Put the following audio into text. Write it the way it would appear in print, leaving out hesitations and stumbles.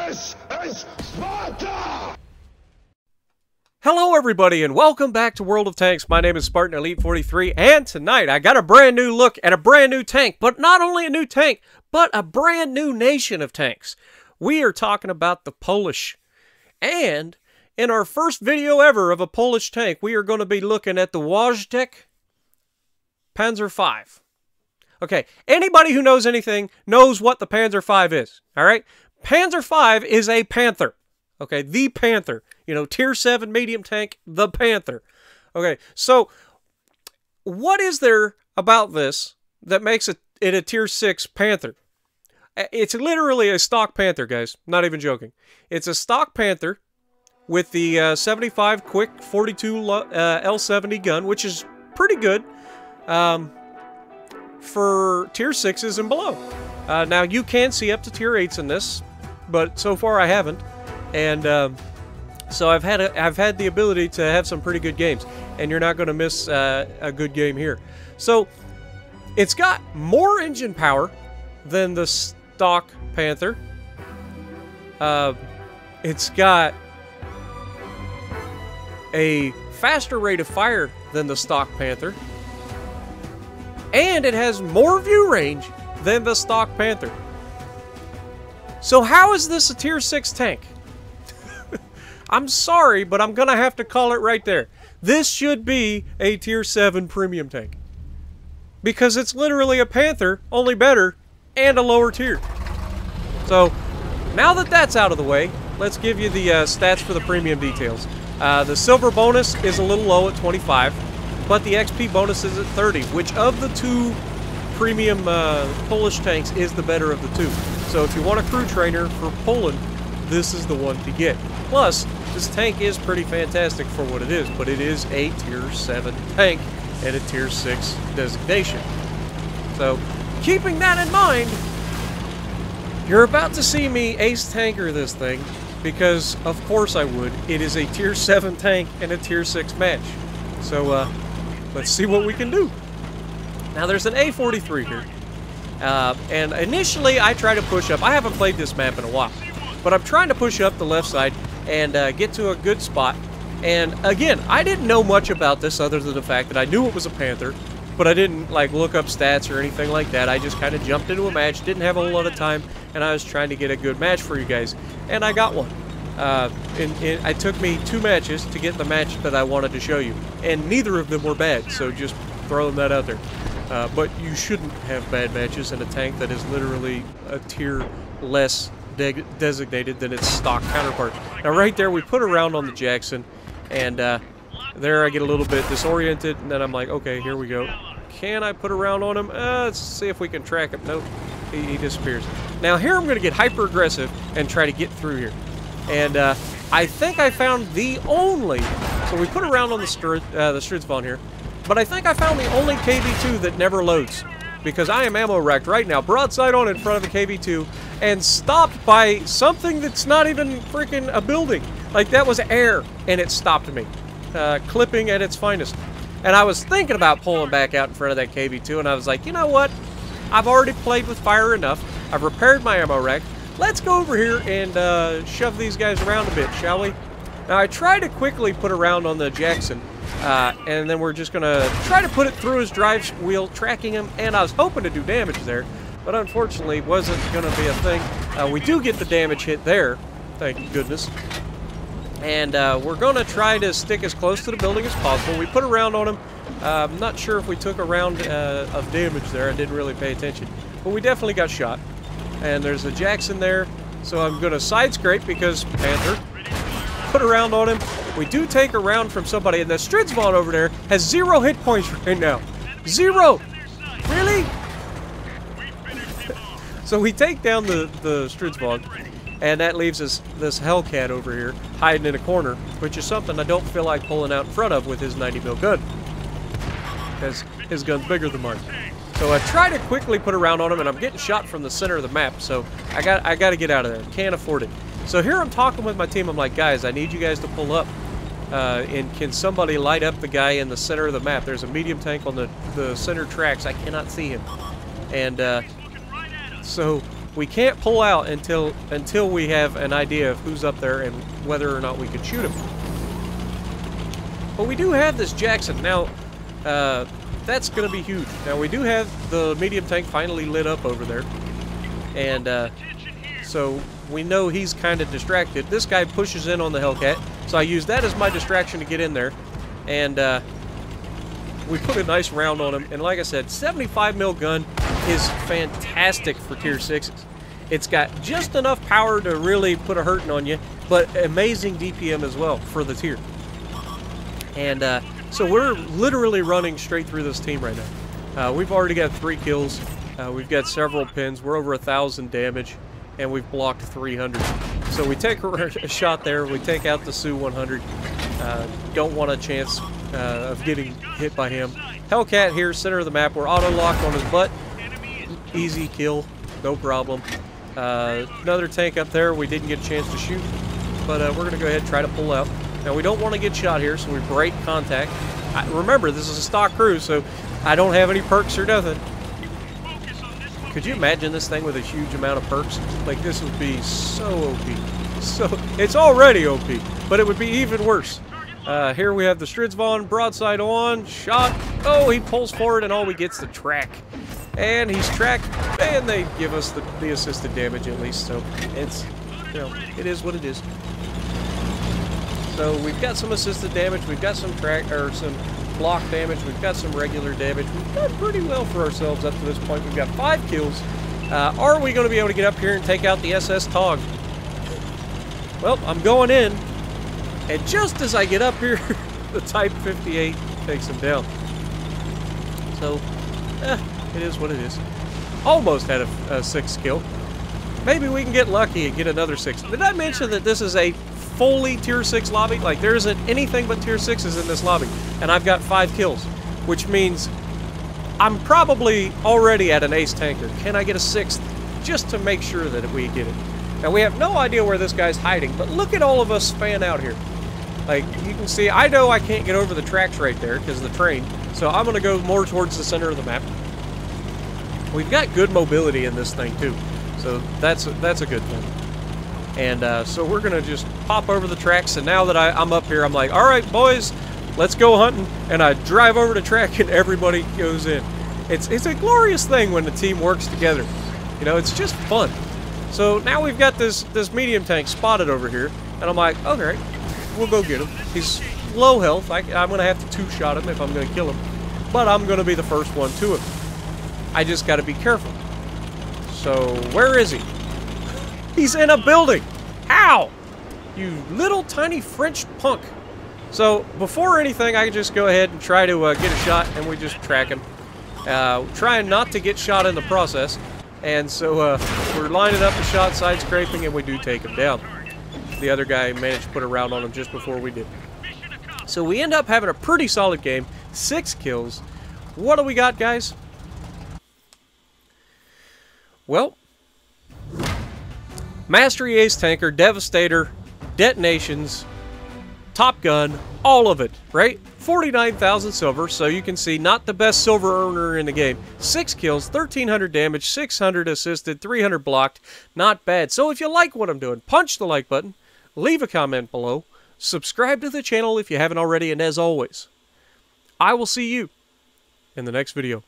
This is Sparta! Hello everybody and welcome back to World of Tanks. My name is Spartan Elite 43 and tonight I got a brand new look at a brand new tank, but not only a new tank, but a brand new nation of tanks. We are talking about the Polish. And in our first video ever of a Polish tank, we are going to be looking at the Wojtek Panzer V. Okay, anybody who knows anything knows what the Panzer V is, alright? Panzer V is a Panther. Okay, the Panther. You know, Tier 7 medium tank, the Panther. Okay, so what is there about this that makes it a Tier 6 Panther? It's literally a stock Panther, guys. Not even joking. It's a stock Panther with the 75 quick 42 L70 gun, which is pretty good for Tier 6s and below. Now, you can see up to Tier 8s in this, but so far I haven't. And so I've had the ability to have some pretty good games, and you're not going to miss a good game here. So it's got more engine power than the stock Panther. It's got a faster rate of fire than the stock Panther, and it has more view range than the stock Panther. So how is this a Tier 6 tank? I'm sorry, but I'm going to have to call it right there. This should be a Tier 7 premium tank. Because it's literally a Panther, only better, and a lower tier. So, now that that's out of the way, let's give you the stats for the premium details. The silver bonus is a little low at 25, but the XP bonus is at 30, which of the two premium Polish tanks is the better of the two. So if you want a crew trainer for Poland, this is the one to get. Plus, this tank is pretty fantastic for what it is, but it is a Tier 7 tank and a Tier 6 designation. So, keeping that in mind, you're about to see me ace tanker this thing, because of course I would. It is a Tier 7 tank and a Tier 6 match. So, let's see what we can do. Now, there's an A43 here. And initially, I try to push up. I haven't played this map in a while. But I'm trying to push up the left side and get to a good spot. And again, I didn't know much about this other than the fact that I knew it was a Panther, but I didn't like look up stats or anything like that. I just kind of jumped into a match, didn't have a whole lot of time, and I was trying to get a good match for you guys. And I got one. It took me 2 matches to get the match that I wanted to show you. And neither of them were bad, so just throwing that out there. But you shouldn't have bad matches in a tank that is literally a tier less designated than its stock counterpart. Now right there we put a round on the Jackson, and there I get a little bit disoriented, and then I'm like, okay, here we go. Can I put a round on him? Let's see if we can track him. Nope, he disappears. Now here I'm going to get hyper aggressive and try to get through here. And I think I found the only, so we put a round on the Stridsvon here, but I think I found the only KV2 that never loads. Because I am ammo wrecked right now, broadside on in front of the KV2, and stopped by something that's not even freaking a building. Like, that was air, and it stopped me. Clipping at its finest. And I was thinking about pulling back out in front of that KV2, and I was like, you know what? I've already played with fire enough. I've repaired my ammo rack. Let's go over here and shove these guys around a bit, shall we? Now, I tried to quickly put a round on the Jackson, and then we're just going to try to put it through his drive wheel, tracking him, and I was hoping to do damage there, but unfortunately wasn't going to be a thing. We do get the damage hit there, thank goodness, and we're going to try to stick as close to the building as possible. We put a round on him. I'm not sure if we took a round of damage there. I didn't really pay attention, but we definitely got shot. And there's a Jackson there, so I'm going to side scrape because Panther. Put a round on him. We do take a round from somebody, and the Stridsvon over there has 0 hit points right now. 0! Really? So we take down the Stridsvon, and that leaves us this Hellcat over here hiding in a corner, which is something I don't feel like pulling out in front of with his 90mm gun, because his gun's bigger than mine. So I try to quickly put a round on him, and I'm getting shot from the center of the map, so I got to get out of there. Can't afford it. So here I'm talking with my team. I'm like, guys, I need you guys to pull up. And can somebody light up the guy in the center of the map? There's a medium tank on the center tracks. I cannot see him. And so we can't pull out until we have an idea of who's up there and whether or not we can shoot him. But we do have this Jackson. Now, that's going to be huge. Now, we do have the medium tank finally lit up over there. And so we know he's kind of distracted. This guy pushes in on the Hellcat. So I use that as my distraction to get in there. And we put a nice round on him. And like I said, 75 mil gun is fantastic for tier 6s. It's got just enough power to really put a hurting on you, but amazing DPM as well for the tier. And so we're literally running straight through this team right now. We've already got 3 kills. We've got several pins. We're over 1,000 damage, and we've blocked 300. So we take a shot there. We take out the Su-100. Don't want a chance of getting hit by him. Hellcat here, center of the map. We're auto-locked on his butt. Easy kill. No problem. Another tank up there we didn't get a chance to shoot, but we're going to go ahead and try to pull out. Now, we don't want to get shot here, so we break contact. Remember, this is a stock crew, so I don't have any perks or nothing. Could you imagine this thing with a huge amount of perks? Like, this would be so OP. So, it's already OP, but it would be even worse. Here we have the Stridsvon, broadside on, shot. Oh, he pulls forward, and all we get's the track. And he's tracked, and they give us the assisted damage at least, so it's, you know, it is what it is. So we've got some assisted damage, we've got some some block damage, we've got some regular damage. We've done pretty well for ourselves up to this point. We've got 5 kills. Are we going to be able to get up here and take out the SS Tog? Well, I'm going in, and just as I get up here, the Type 58 takes him down. So, it is what it is. Almost had a 6th kill. Maybe we can get lucky and get another 6. Did I mention that this is a fully tier 6 lobby? Like, there isn't anything but tier 6s in this lobby. And I've got 5 kills, which means I'm probably already at an ace tanker. Can I get a 6th just to make sure that we get it? Now, we have no idea where this guy's hiding, but look at all of us span out here. Like, you can see, I know I can't get over the tracks right there because of the train, so I'm going to go more towards the center of the map. We've got good mobility in this thing, too, so that's a good thing. And so we're going to just pop over the tracks, and now that I'm up here, I'm like, all right, boys, let's go hunting, and I drive over the track, and everybody goes in. It's a glorious thing when the team works together. You know, it's just fun. So now we've got this medium tank spotted over here, and I'm like, okay, we'll go get him. He's low health. I'm going to have to 2-shot him if I'm going to kill him, but I'm going to be the first one to him. I just got to be careful. So, where is he? He's in a building! How? You little tiny French punk. So, before anything, I can just go ahead and try to get a shot, and we just track him. Trying not to get shot in the process. And so, we're lining up the shot, side scraping, and we do take him down. The other guy managed to put a round on him just before we did. So, we end up having a pretty solid game. 6 kills. What do we got, guys? Well, Mastery Ace Tanker, Devastator, Detonations, Top Gun, all of it, right? 49,000 silver, so you can see not the best silver earner in the game. 6 kills, 1,300 damage, 600 assisted, 300 blocked. Not bad. So if you like what I'm doing, punch the like button, leave a comment below, subscribe to the channel if you haven't already, and as always, I will see you in the next video.